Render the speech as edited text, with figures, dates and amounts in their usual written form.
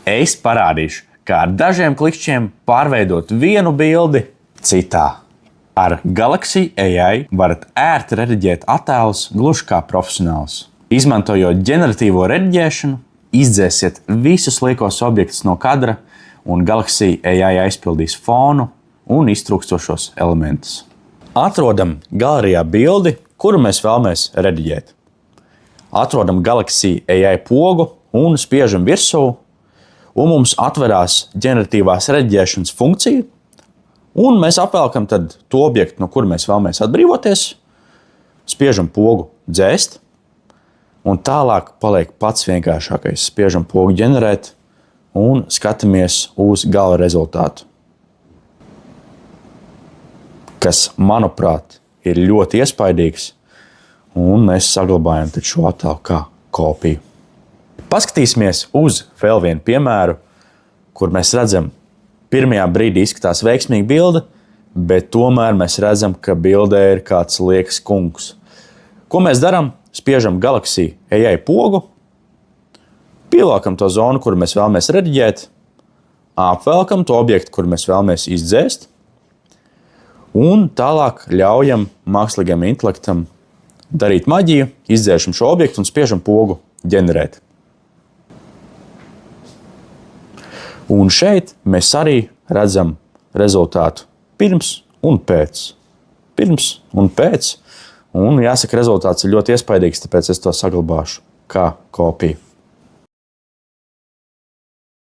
Es parādīšu, kā ar dažiem klikšķiem pārveidot vienu bildi citā. Ar Galaxy AI varat ērti rediģēt attēlus gluži kā profesionāls. Izmantojot ģeneratīvo rediģēšanu, izdzēsiet visus liekos objektus no kadra, un Galaxy AI aizpildīs fonu un iztrūkstošos elementus. Atrodam galerijā bildi, kuru mēs vēlamies rediģēt. Atrodam Galaxy AI pogu un spiežam virsū, un mums atverās ģeneratīvās rediģēšanas funkcija, un mēs apvelkam tad to objektu, no kura mēs vēlamies atbrīvoties, spiežam pogu dzēst, un tālāk paliek pats vienkāršākais. Spiežam pogu ģenerēt un skatāmies uz gala rezultātu, kas, manuprāt, ir ļoti iespaidīgs, un mēs saglabājam šo attēlu kā kopiju. Paskatīsimies uz vēl vienu piemēru, kur mēs redzam, pirmajā brīdī izskatās veiksmīga bilde, bet tomēr mēs redzam, ka bildē ir kāds liekas kungs. Ko mēs darām? Spiežam Galaxy AI pogu, pielākam to zonu, kuru mēs vēlamies rediģēt, apvelkam to objektu, kuru mēs vēlamies izdzēst, un tālāk ļaujam mākslīgajam intelektam darīt maģiju, izdzēšam šo objektu un spiežam pogu ģenerēt. Un šeit mēs arī redzam rezultātu pirms un pēc. Pirms un pēc. Un jāsaka, rezultāts ir ļoti iespaidīgs, tāpēc es to saglabāšu kā kopiju.